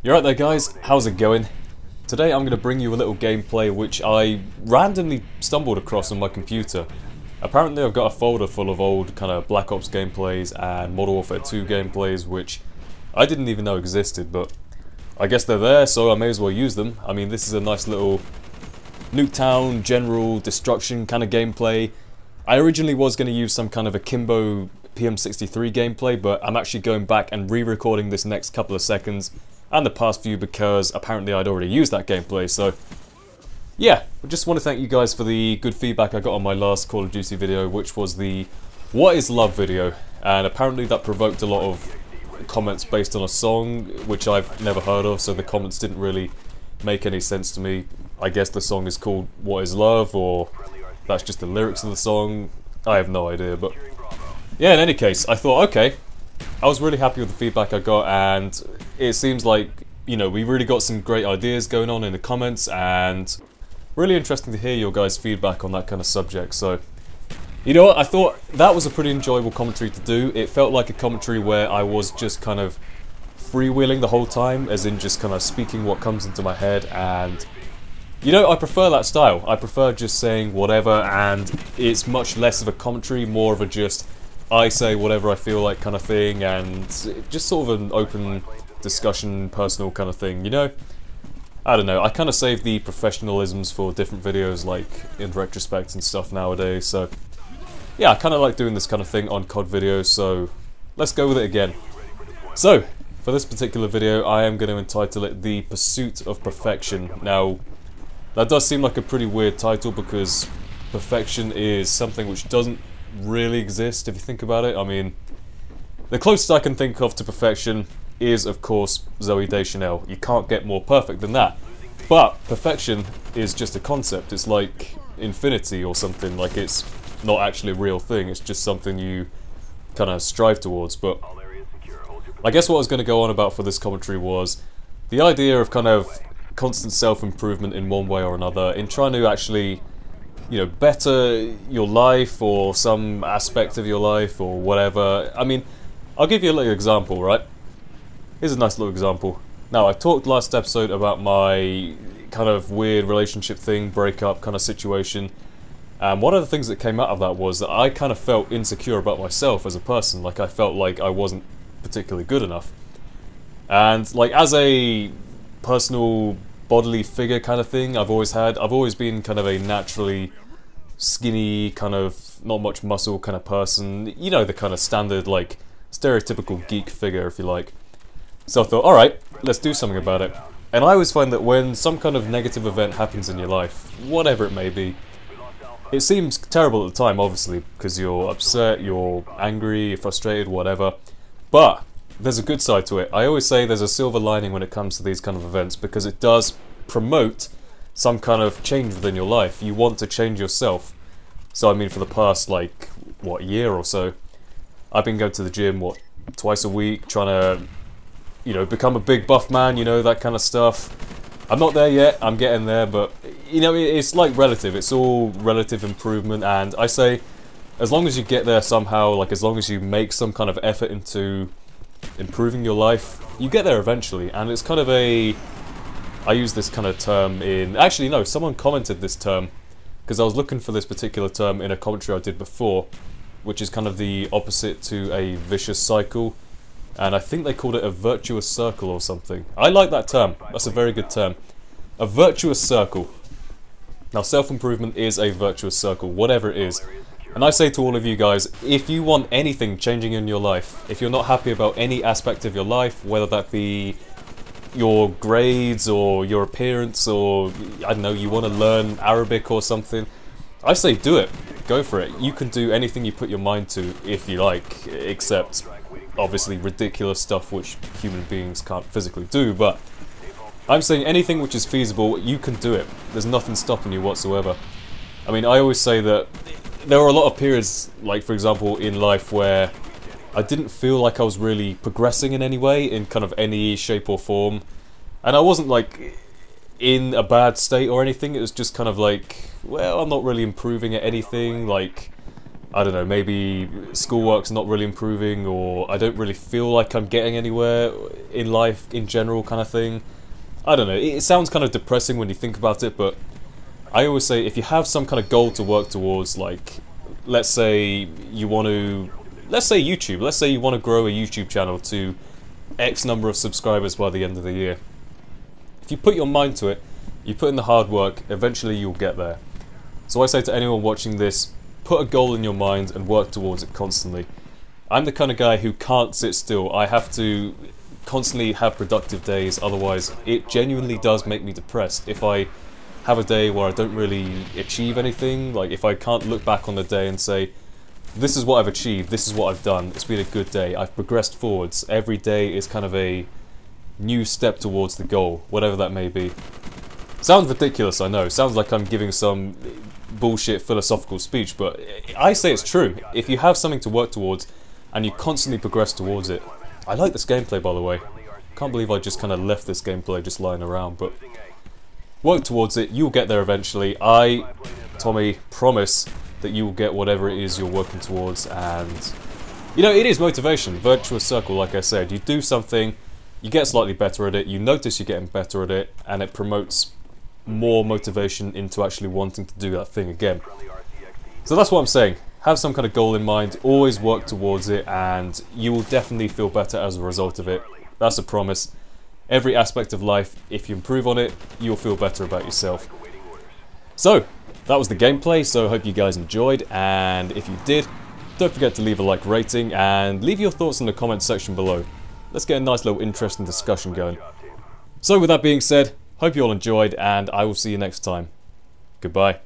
You're right there guys, how's it going? Today I'm going to bring you a little gameplay which I randomly stumbled across on my computer. Apparently I've got a folder full of old kind of Black Ops gameplays and Modern Warfare 2 gameplays which I didn't even know existed, but I guess they're there, so I may as well use them. I mean, this is a nice little Nuketown general destruction kind of gameplay. I originally was going to use some kind of akimbo PM63 gameplay, but I'm actually going back and re-recording this next couple of seconds and the past few because apparently I'd already used that gameplay. So yeah, I just want to thank you guys for the good feedback I got on my last Call of Duty video, which was the What is Love video, and apparently that provoked a lot of comments based on a song which I've never heard of, so the comments didn't really make any sense to me. I guess the song is called What is Love, or that's just the lyrics of the song. I have no idea, but yeah, in any case, I thought, okay, I was really happy with the feedback I got, and it seems like, you know, we really got some great ideas going on in the comments, and really interesting to hear your guys' feedback on that kind of subject. So, you know what, I thought that was a pretty enjoyable commentary to do. It felt like a commentary where I was just kind of freewheeling the whole time, as in just kind of speaking what comes into my head, and you know, I prefer that style. I prefer just saying whatever, and it's much less of a commentary, more of a just I say whatever I feel like kind of thing, and just sort of an open discussion, personal kind of thing, you know? I don't know, I kind of save the professionalisms for different videos, like in retrospect and stuff nowadays, so yeah, I kind of like doing this kind of thing on COD videos, so let's go with it again. So, for this particular video, I am going to entitle it The Pursuit of Perfection. Now, that does seem like a pretty weird title because perfection is something which doesn't really exist if you think about it. I mean, the closest I can think of to perfection is, of course, Zoe Deschanel. You can't get more perfect than that. But perfection is just a concept. It's like infinity or something. Like, it's not actually a real thing. It's just something you kind of strive towards. But I guess what I was going to go on about for this commentary was the idea of kind of constant self-improvement in one way or another, in trying to actually, you know, better your life or some aspect of your life or whatever. I mean, I'll give you a little example, right? Here's a nice little example. Now, I talked last episode about my kind of weird relationship thing, breakup kind of situation, and one of the things that came out of that was that I kind of felt insecure about myself as a person. Like, I felt like I wasn't particularly good enough. And like, as a personal bodily figure kind of thing I've always been kind of a naturally skinny, kind of not much muscle kind of person, you know, the kind of standard, like, stereotypical geek figure, if you like. So I thought, alright, let's do something about it. And I always find that when some kind of negative event happens in your life, whatever it may be, it seems terrible at the time, obviously, because you're upset, you're angry, you're frustrated, whatever, but there's a good side to it. I always say there's a silver lining when it comes to these kind of events, because it does promote some kind of change within your life. You want to change yourself. So I mean, for the past, like, what, year or so, I've been going to the gym, what, twice a week, trying to, you know, become a big buff man, you know, that kind of stuff. I'm not there yet, I'm getting there, but, you know, it's like relative. It's all relative improvement, and I say, as long as you get there somehow, like, as long as you make some kind of effort into improving your life, you get there eventually. And it's kind of a, I use this kind of term in, actually no, someone commented this term, because I was looking for this particular term in a commentary I did before, which is kind of the opposite to a vicious cycle, and I think they called it a virtuous circle or something. I like that term, that's a very good term. A virtuous circle. Now, self-improvement is a virtuous circle, whatever it is. And I say to all of you guys, if you want anything changing in your life, if you're not happy about any aspect of your life, whether that be your grades or your appearance, or, I don't know, you want to learn Arabic or something, I say do it. Go for it. You can do anything you put your mind to if you like, except obviously ridiculous stuff which human beings can't physically do, but I'm saying anything which is feasible, you can do it. There's nothing stopping you whatsoever. I mean, I always say that there were a lot of periods, like, for example, in life where I didn't feel like I was really progressing in any way, in kind of any shape or form. And I wasn't, like, in a bad state or anything. It was just kind of like, well, I'm not really improving at anything. Like, I don't know, maybe schoolwork's not really improving, or I don't really feel like I'm getting anywhere in life in general, kind of thing. I don't know, it sounds kind of depressing when you think about it, but I always say if you have some kind of goal to work towards, like, let's say you want to, let's say YouTube, let's say you want to grow a YouTube channel to X number of subscribers by the end of the year. If you put your mind to it, you put in the hard work, eventually you'll get there. So I say to anyone watching this, put a goal in your mind and work towards it constantly. I'm the kind of guy who can't sit still. I have to constantly have productive days, otherwise it genuinely does make me depressed. If I have a day where I don't really achieve anything, like if I can't look back on the day and say, this is what I've achieved, this is what I've done, it's been a good day, I've progressed forwards, every day is kind of a new step towards the goal, whatever that may be. Sounds ridiculous, I know, sounds like I'm giving some bullshit philosophical speech, but I say it's true. If you have something to work towards and you constantly progress towards it. I like this gameplay, by the way. Can't believe I just kind of left this gameplay just lying around, but work towards it, you'll get there eventually. I, Tommy, promise that you will get whatever it is you're working towards, and you know, it is motivation, virtuous circle, like I said. You do something, you get slightly better at it, you notice you're getting better at it, and it promotes more motivation into actually wanting to do that thing again. So that's what I'm saying. Have some kind of goal in mind, always work towards it, and you will definitely feel better as a result of it. That's a promise. Every aspect of life, if you improve on it, you'll feel better about yourself. So, that was the gameplay, so I hope you guys enjoyed, and if you did, don't forget to leave a like rating, and leave your thoughts in the comments section below. Let's get a nice little interesting discussion going. So with that being said, hope you all enjoyed, and I will see you next time. Goodbye.